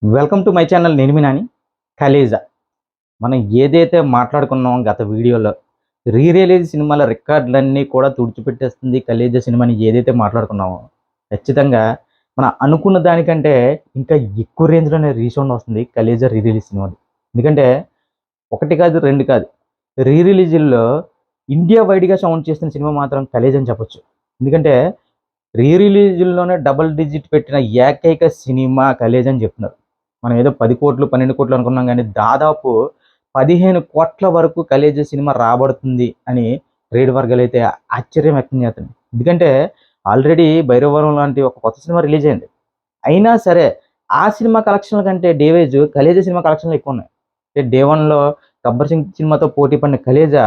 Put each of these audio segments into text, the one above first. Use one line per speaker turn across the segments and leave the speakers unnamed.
Welcome to my channel. నేను మీ నాని. ఖలేజా మనం ఏదైతే మాట్లాడుకున్నామో గత వీడియోలో రీ రిలీజ్ సినిమాల రికార్డులన్నీ కూడా తుడిచిపెట్టేస్తుంది ఖలేజా సినిమాని ఏదైతే మాట్లాడుకున్నామో ఖచ్చితంగా మనం అనుకున్న దానికంటే ఇంకా ఎక్కువ రేంజ్లోనే రీసౌండ్ వస్తుంది ఖలేజా రీ రిలీజ్ సినిమాది. ఎందుకంటే ఒకటి కాదు రెండు కాదు, రీ రిలీజుల్లో ఇండియా వైడ్గా సౌండ్ చేస్తున్న సినిమా మాత్రం ఖలేజా అని చెప్పొచ్చు. ఎందుకంటే రీ రిలీజుల్లోనే డబుల్ డిజిట్ పెట్టిన ఏకైక సినిమా ఖలేజా అని చెప్తున్నారు. మనం ఏదో 10 కోట్లు 12 కోట్లు అనుకున్నాం కానీ దాదాపు 15 కోట్ల వరకు ఖలేజా సినిమా రాబడుతుంది అని ట్రేడ్ వర్గాలు అయితే ఆశ్చర్యం వ్యక్తం చేస్తున్నాయి. ఎందుకంటే ఆల్రెడీ భైరవరం లాంటి ఒక కొత్త సినిమా రిలీజ్ అయింది. అయినా సరే ఆ సినిమా కలెక్షన్ల కంటే డేవేజ్ ఖలేజా సినిమా కలెక్షన్లు ఎక్కువ ఉన్నాయి. అంటే డే వన్లో గబ్బర్ సింగ్ సినిమాతో పోటీ పడిన ఖలేజా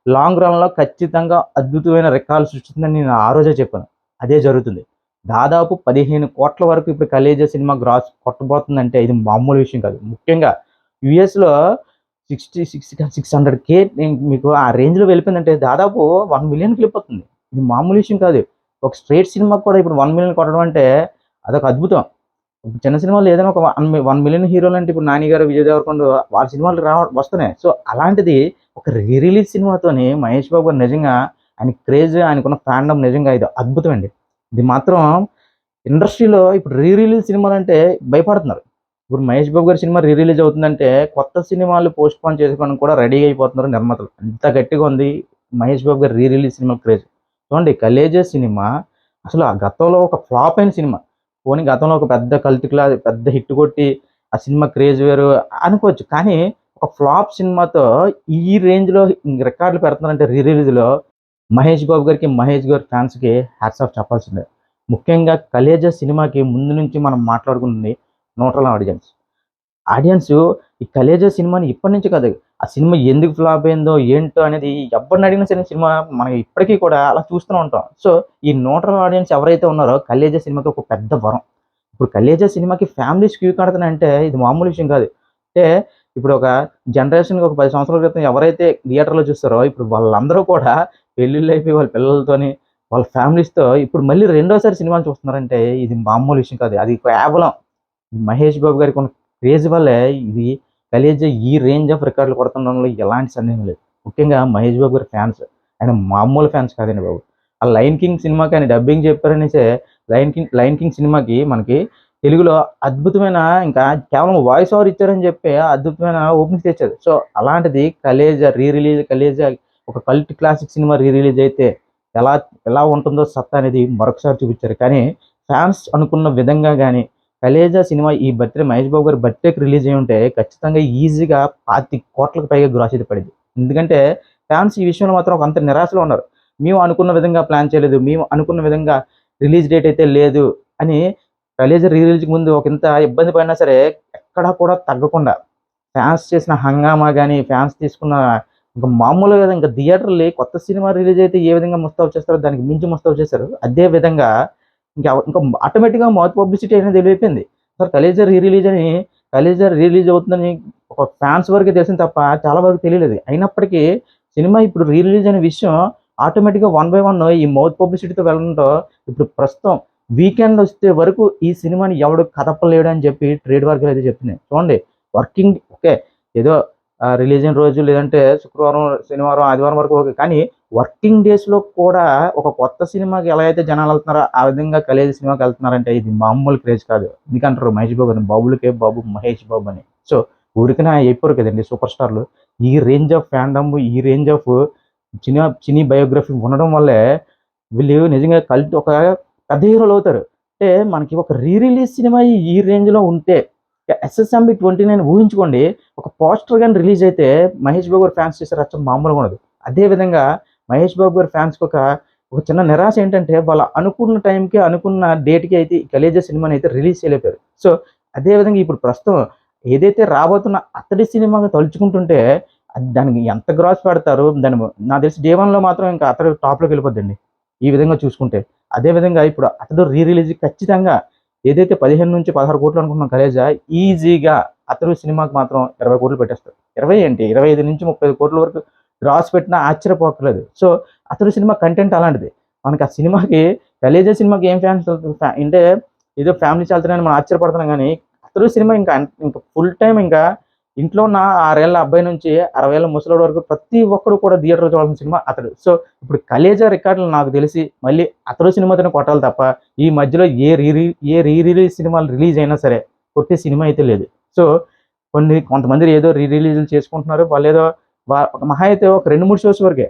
లాంగ్ రన్లో ఖచ్చితంగా అద్భుతమైన రికార్డులు సృష్టిస్తుందని నేను ఆ రోజే చెప్పాను. అదే జరుగుతుంది. దాదాపు 15 కోట్ల వరకు ఇప్పుడు ఖలేజా సినిమా గ్రాస్ కొట్టబోతుందంటే ఇది మామూలు విషయం కాదు. ముఖ్యంగా యూఎస్‌లో 600K మీకు ఆ రేంజ్‌లో వెళ్ళిపోయిందంటే దాదాపు 1,000,000కి వెళ్ళిపోతుంది. ఇది మామూలు విషయం కాదు. ఒక స్ట్రెయిట్ సినిమాకి కూడా ఇప్పుడు 1,000,000 కొట్టడం అంటే అదొక అద్భుతం. చిన్న సినిమాలో ఏదైనా ఒక 1,000,000 హీరోలంటే ఇప్పుడు 'నాని' గారు, 'విజయ్ దేవరకొండ' వాళ్ళ సినిమాలు వస్తున్నాయి. సో, అలాంటిది ఒక రీ రిలీజ్ సినిమాతోని మహేష్ బాబు గారు నిజంగా ఆయన క్రేజ్, ఆయనకున్న ఫాండమ్ నిజంగా ఇది అద్భుతం అండి. ఇది మాత్రం ఇండస్ట్రీలో ఇప్పుడు రీ రిలీజ్ సినిమాలంటే భయపడుతున్నారు. ఇప్పుడు మహేష్ బాబు గారి సినిమా రీ రిలీజ్ అవుతుందంటే కొత్త సినిమాలు పోస్ట్‌పోన్ చేసుకోవడానికి కూడా రెడీగా అయిపోతున్నారు నిర్మాతలు. అంత గట్టిగా ఉంది మహేష్ బాబు గారి రీ రిలీజ్ సినిమా క్రేజ్. చూడండి 'ఖలేజా' సినిమా అసలు ఆ గతంలో ఒక ఫ్లాప్ అయిన సినిమా. పోనీ గతంలో ఒక పెద్ద పెద్ద హిట్ కొట్టి ఆ సినిమా క్రేజ్ వేరు అనుకోవచ్చు. కానీ ఒక ఫ్లాప్ సినిమాతో ఈ రేంజ్‌లో రికార్డులు పెడుతున్నారంటే రీ రిలీజ్‌లో మహేష్ బాబు గారికి, మహేష్ గారి ఫ్యాన్స్‌కి హ్యాట్స్ ఆఫ్ చెప్పాల్సిందే. ముఖ్యంగా 'ఖలేజా' సినిమాకి ముందు నుంచి మనం మాట్లాడుకుంటుంది న్యూట్రల్ ఆడియన్స్. ఆడియన్సు ఈ 'ఖలేజా' సినిమాని ఇప్పటి నుంచి కాదు, ఆ సినిమా ఎందుకు ఫ్లాప్ అయిందో, ఏంటో అనేది ఎవ్వరిని అడిగినా సరే సినిమా మనం ఇప్పటికీ కూడా అలా చూస్తూనే ఉంటాం. సో, ఈ న్యూట్రల్ ఆడియన్స్ ఎవరైతే ఉన్నారో 'ఖలేజా' సినిమాకి ఒక పెద్ద వరం. ఇప్పుడు 'ఖలేజా' సినిమాకి ఫ్యామిలీస్ క్యూ కడుతున్నాయంటే ఇది మామూలు విషయం కాదు. అంటే ఇప్పుడు ఒక జనరేషన్‌కి ఒక 10 సంవత్సరాల క్రితం ఎవరైతే థియేటర్‌లో చూస్తారో ఇప్పుడు వాళ్ళందరూ కూడా పెళ్ళిళ్ళైపోయి వాళ్ళ పిల్లలతోని, వాళ్ళ ఫ్యామిలీస్‌తో ఇప్పుడు మళ్ళీ రెండోసారి సినిమాలు చూస్తున్నారంటే ఇది మామూలు విషయం కాదు. అది కేవలం మహేష్ బాబు గారికి ఉన్న క్రేజ్ వల్లే ఇది 'ఖలేజా' ఈ రేంజ్ ఆఫ్ రికార్డులు కొడుతుండడంలో ఎలాంటి సందేహం లేదు. ముఖ్యంగా మహేష్ బాబు గారి ఫ్యాన్స్. ఆయన మామూలు ఫ్యాన్స్ కాదండి బాబు. ఆ 'లయన్ కింగ్' సినిమాకి ఆయన డబ్బింగ్ చెప్పారనేసే 'లయన్ కింగ్' సినిమాకి మనకి తెలుగులో అద్భుతమైన ఇంకా కేవలం వాయిస్ ఓవర్ ఇచ్చారని చెప్పి అద్భుతమైన ఓపెనింగ్స్ తెచ్చారు. సో, అలాంటిది 'ఖలేజా' రీ రిలీజ్ 'ఖలేజా' ఒక cult classic cinema re release అయితే ఎలా ఎలా ఉంటుందో సత్తా అనేది మరొకసారి చూపించారు. కానీ ఫ్యాన్స్ అనుకున్న విధంగా గాని 'ఖలేజా' సినిమా ఈ బర్త్‌డే మహేష్ బాబు గారి బర్త్‌డేకి రిలీజ్ అయ్యుంటే ఖచ్చితంగా ఈజీగా 25,00,00,000కి పైగా గ్రాస్ అయితే పడేది. ఎందుకంటే ఫ్యాన్స్ ఈ విషయంలో మాత్రం ఒకంత నిరాశలో ఉన్నారు. మేము అనుకున్న విధంగా ప్లాన్ చేయలేదు. మేము అనుకున్న విధంగా రిలీజ్ డేట్ అయితే లేదు అని 'ఖలేజా' రీ రిలీజ్‌కి ముందు ఒకంత ఇబ్బంది పడినా సరే ఎక్కడా కూడా తగ్గకుండా ఫ్యాన్స్ చేసిన హంగామా గాని, ఫ్యాన్స్ తీసుకున్న ఇంక మామూలుగా ఇంక థియేటర్‌లే కొత్త సినిమా రిలీజ్ అయితే ఏ విధంగా ముస్తాబు చేస్తారో దానికి మించి ముస్తాబు చేశారు. అదే విధంగా ఇంకా ఆటోమేటిక్‌గా మౌత్ పబ్లిసిటీ అనేది వెళ్ళిపోయింది. సార్ 'ఖలేజా' రీ రిలీజ్ అని 'ఖలేజా' రిలీజ్ అవుతుందని ఒక ఫ్యాన్స్ వరకే తెలిసింది తప్ప చాలా వరకు తెలియలేదు. అయినప్పటికీ సినిమా ఇప్పుడు రీ రిలీజ్ అనే విషయం ఆటోమేటిక్‌గా వన్ బై వన్ ఈ మౌత్ పబ్లిసిటీతో వెళ్ళడంతో ఇప్పుడు ప్రస్తుతం వీకెండ్ వస్తే వరకు ఈ సినిమాని ఎవడు కదపలేడు అని చెప్పి ట్రేడ్ వర్గాలు అయితే చెప్తున్నాయి. చూడండి వర్కింగ్ ఓకే. ఏదో రిలీజ్ అయిన రోజు లేదంటే శుక్రవారం, శనివారం, ఆదివారం వరకు ఓకే. కానీ వర్కింగ్ డేస్‌లో కూడా ఒక కొత్త సినిమాకి ఎలా అయితే జనాలెళ్తున్నారో, ఆ విధంగా 'ఖలేజా' సినిమాకెళ్తున్నారంటే ఇది మామూలు క్రేజ్ కాదు. ఎందుకంటారు మహేష్ బాబు అని. బాబులకే బాబు మహేష్ బాబు అని. సో, ఊరికనే అయిపోరు కదండీ సూపర్ స్టార్‌లు. ఈ రేంజ్ ఆఫ్ ఫాండమ్, ఈ రేంజ్ ఆఫ్ సినీ బయోగ్రఫీ ఉండడం వల్లే వీళ్ళు నిజంగా ఒక పెద్ద హీరోలవుతారు. అంటే మనకి ఒక రీ రిలీజ్ సినిమా ఈ రేంజ్‌లో ఉంటే 'ఎస్ఎస్ఎంబి 29' ఊహించుకోండి. ఒక పోస్టర్ గాని రిలీజ్ అయితే మహేష్ బాబు గారి ఫ్యాన్స్ చేసే రచ్చ మామూలుగా ఉండదు. అదే విధంగా మహేష్ బాబు గారి ఫ్యాన్స్‌కి ఒక చిన్న నిరాశ ఏంటంటే వాళ్ళు అనుకున్న టైంకి, అనుకున్న డేట్‌కి అయితే ఈ 'ఖలేజా' సినిమాని అయితే రిలీజ్ చేయలేకపోయారు. సో, అదే విధంగా ఇప్పుడు ప్రస్తుతం ఏదైతే రాబోతున్న 'అతడి' సినిమాగా తలుచుకుంటుంటే దానికి ఎంత గ్రాస్ పెడతారు. నాకు తెలిసి డే వన్‌లో మాత్రం ఇంకా 'అతడు' టాప్‌లోకి వెళ్ళిపోద్దండి. ఈ విధంగా చూసుకుంటే. అదే విధంగా ఇప్పుడు 'అతడు' రీ రిలీజ్ ఖచ్చితంగా ఏదైతే 15-16 కోట్లు అనుకుంటున్నాం 'ఖలేజా' ఈజీగా 'అతడు' సినిమాకి మాత్రం 20 కోట్లు పెట్టేస్తారు. 20 ఏంటి 25-35 కోట్ల వరకు గ్రాస్ పెట్టినా ఆశ్చర్యపోక్కర్లేదు. సో, 'అతడు' సినిమా కంటెంట్ అలాంటిది. మనకి ఆ సినిమాకి 'ఖలేజా' సినిమాకి ఏం ఫ్యాన్స్ అంటే ఏదో ఫ్యామిలీస్ ఎళ్తున్నాయని మనం ఆశ్చర్యపడుతున్నాం గానీ, అతడు సినిమా ఇంకా ఫుల్ టైం ఇంకా ఇంట్లో ఉన్న 6 ఏళ్ల అబ్బాయి నుంచి 60 ఏళ్ల ముసలోడి వరకు ప్రతి ఒక్కడు కూడా థియేటర్‌లో చూడాల్సిన సినిమా అతడు. సో, ఇప్పుడు 'కలేజా' రికార్డులు నాకు తెలిసి మళ్ళీ అతడు సినిమాతోనే కొట్టాలి తప్ప, ఈ మధ్యలో ఏ రీ రిలీజ్ సినిమాలు రిలీజ్ అయినా సరే కొట్టే సినిమా అయితే లేదు. సో, కొంతమంది ఏదో రీ రిలీజ్‌లు చేసుకుంటున్నారు. వాళ్ళేదో ఒక మహా అయితే ఒక 2, 3 షోస్ వరకే.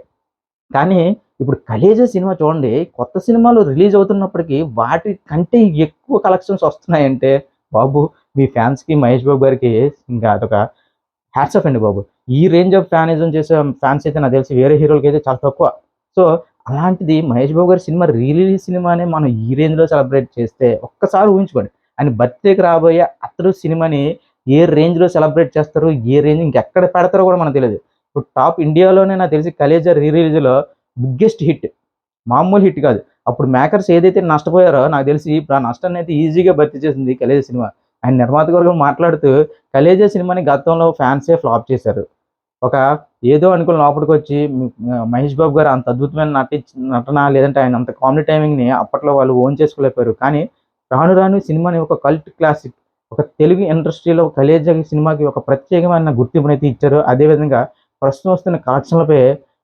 కానీ ఇప్పుడు 'కలేజా' సినిమా చూడండి, కొత్త సినిమాలు రిలీజ్ అవుతున్నప్పటికి వాటి కంటే ఎక్కువ కలెక్షన్స్ వస్తున్నాయంటే, బాబు మీ ఫ్యాన్స్‌కి, మహేష్ బాబు గారికి ఇంకా అదొక హ్యాట్స్ ఆఫ్ అండి బాబు. ఈ రేంజ్ ఆఫ్ ఫ్యానిజం చేసే ఫ్యాన్స్ అయితే నాకు తెలిసి వేరే హీరోలకైతే చాలా తక్కువ. సో, అలాంటిది మహేష్ బాబు గారి సినిమా రీ రిలీజ్ సినిమానే మనం ఈ రేంజ్‌లో సెలబ్రేట్ చేస్తే ఒక్కసారి ఊహించుకోండి. ఆయన బర్త్‌డేకి రాబోయే 'అతడు' సినిమాని ఏ రేంజ్‌లో సెలబ్రేట్ చేస్తారో, ఏ రేంజ్ ఇంకెక్కడ పెడతారో కూడా మనకు తెలీదు. ఇప్పుడు టాప్ ఇండియాలోనే నాకు తెలిసి 'కలేజా' రీ రిలీజ్‌లో బిగ్గెస్ట్ హిట్. మామూలు హిట్ కాదు. అప్పుడు మేకర్స్ ఏదైతే నష్టపోయారో నాకు తెలిసి ఇప్పుడు ఆ నష్టాన్నయితే ఈజీగా భర్తీ చేసింది 'కలేజా' సినిమా. ఆయన నిర్మాత గారు మాట్లాడుతూ 'కలేజా' సినిమాని గతంలో ఫ్యాన్సే ఫ్లాప్ చేశారు. ఒక ఏదో అనుకుని లోపలికొచ్చి మహేష్ బాబు గారు అంత అద్భుతమైన నటన లేదంటే ఆయన అంత కామెడీ టైమింగ్‌ని అప్పట్లో వాళ్ళు ఓన్ చేసుకోలేకపోయారు. కానీ రాను రాను సినిమాని ఒక కల్ట్ క్లాసిక్, ఒక తెలుగు ఇండస్ట్రీలో 'కలేజా' సినిమాకి ఒక ప్రత్యేకమైన గుర్తింపునైతే ఇచ్చారు. అదే విధంగా ప్రస్తుతం వస్తున్న కలెక్షన్‌లపై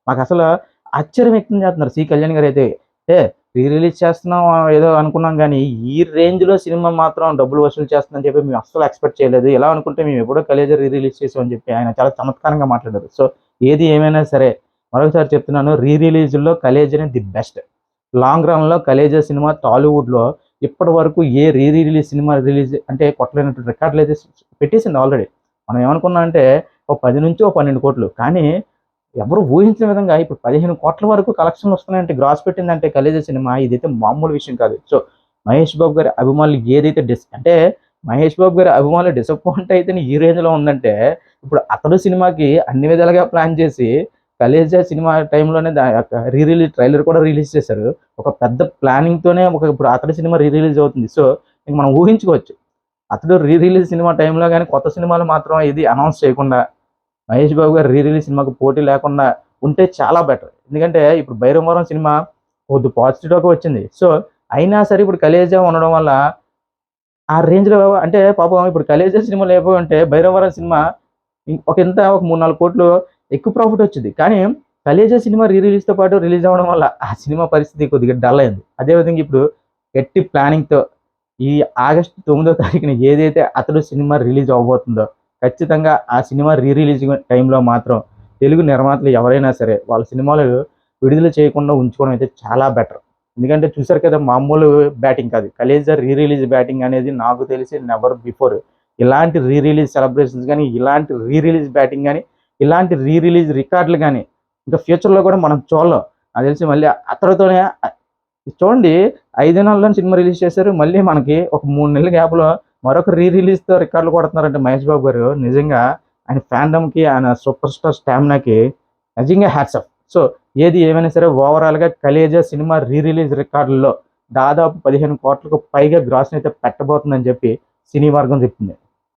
మాకసలు ఆశ్చర్యం వ్యక్తం చేస్తున్నారు 'కళ్యాణ్' గారైతే. అంటే రీ రిలీజ్ చేస్తున్నాం ఏదో అనుకున్నాం గానీ, ఈ రేంజ్‌లో సినిమా మాత్రం డబ్బులు వసూలు చేస్తుందని చెప్పి మేము అస్సలు ఎక్స్‌పెక్ట్ చేయలేదు. ఇలా అనుకుంటే మేము ఎప్పుడో 'కలేజా' రీ రిలీజ్ చేసామని చెప్పి ఆయన చాలా చమత్కారంగా మాట్లాడారు. సో, ఏది ఏమైనా సరే మరొకసారి చెప్తున్నాను, రీ రిలీజ్‌లో 'కలేజానే' ది బెస్ట్. లాంగ్ రన్‌లో 'కలేజా' సినిమా టాలీవుడ్‌లో ఇప్పటి వరకు ఏ రిలీజ్ సినిమా రిలీజ్ అంటే కొట్టలేనటువంటి రికార్డులైతే పెట్టేసింది ఆల్రెడీ. మనం ఏమనుకున్నాం అంటే ఓ 10 నుంచి ఓ 12 కోట్లు. కానీ ఎవరు ఊహించిన విధంగా ఇప్పుడు 15,00,00,000 వరకు కలెక్షన్‌లు వస్తున్నాయంటే గ్రాస్ పెట్టిందంటే 'కలేజా' సినిమా ఇదైతే మామూలు విషయం కాదు. సో, మహేష్ బాబు గారి అభిమానులు ఏదైతే అంటే మహేష్ బాబు గారి అభిమానులు డిసప్పాయింట్ అయితేనే ఈ రేంజ్‌లో ఉందంటే, ఇప్పుడు 'అతడు' సినిమాకి అన్ని విధాలుగా ప్లాన్ చేసి 'కలేజా' సినిమా టైంలోనే యొక్క రీ రిలీజ్ ట్రైలర్ కూడా రిలీజ్ చేశారు. ఒక పెద్ద ప్లానింగ్‌తోనే ఇప్పుడు 'అతడు' సినిమా రీ రిలీజ్ అవుతుంది. సో, ఇంక మనం ఊహించుకోవచ్చు. 'అతడు' రీ రిలీజ్ సినిమా టైంలో గాని కొత్త సినిమాలు మాత్రం ఏది అనౌన్స్ చేయకుండా మహేష్ బాబు గారు రీ రిలీజ్ సినిమాకి పోటీ లేకుండా ఉంటే చాలా బెటర్. ఎందుకంటే ఇప్పుడు 'భైరవరం' సినిమా కొద్ది పాజిటివ్ టాకే వచ్చింది. సో, అయినా సరే ఇప్పుడు 'కలేజా' ఉండడం వల్ల ఆ రేంజ్‌లో అంటే పాపం ఇప్పుడు 'కలేజా' సినిమా లేకపోయుంటే 'భైరవరం' సినిమా ఒక 3, 4 కోట్లు ఎక్కువ ప్రాఫిట్ వచ్చిద్ది. కానీ 'కలేజా' సినిమా రీ రిలీజ్‌తో పాటు రిలీజ్ అవ్వడం వల్ల ఆ సినిమా పరిస్థితి కొద్దిగా డల్ అయింది. అదే విధంగా ఇప్పుడు గట్టి ప్లానింగ్‌తో ఈ ఆగస్టు 9వ తారీఖున ఏదైతే 'అతడు' సినిమా రిలీజ్ అవ్వబోతుందో ఖచ్చితంగా ఆ సినిమా రీ రిలీజ్ టైంలో మాత్రం తెలుగు నిర్మాతలు ఎవరైనా సరే వాళ్ళ సినిమాలు విడుదల చేయకుండా ఉంచుకోవడం అయితే చాలా బెటర్. ఎందుకంటే చూసారు కదా, మామూలు బ్యాటింగ్ కాదు. 'కలేజా' రీ రిలీజ్ బ్యాటింగ్ అనేది నాకు తెలిసి నెవర్ బిఫోర్. ఇలాంటి రీ రిలీజ్ సెలబ్రేషన్స్ గాని, ఇలాంటి రీ రిలీజ్ బ్యాటింగ్ గాని, ఇలాంటి రీ రిలీజ్ రికార్డులు గాని ఇంకా ఫ్యూచర్‌లో కూడా మనం చూడలేం. నాకు తెలిసి మళ్ళీ అతడితోనే చూడండి 5 నెలల్లోనే సినిమా రిలీజ్ చేశారు. మళ్ళీ మనకి ఒక 3 నెలల గ్యాప్‌లో మరొక రీ రిలీజ్‌తో రికార్డులు కొడుతున్నారంటే మహేష్ బాబు గారు నిజంగా ఆయన ఫ్యాండమ్‌కి, ఆయన సూపర్ స్టార్ స్టామినాకి నిజంగా హ్యాట్స్ ఆఫ్. సో, ఏది ఏమైనా సరే ఓవరాల్‌గా 'కలేజా' సినిమా రీ రిలీజ్ రికార్డుల్లో దాదాపు 15,00,00,000కు పైగా గ్రాస్‌నైతే పెట్టబోతుందని చెప్పి సినీ వర్గం చెప్తుంది.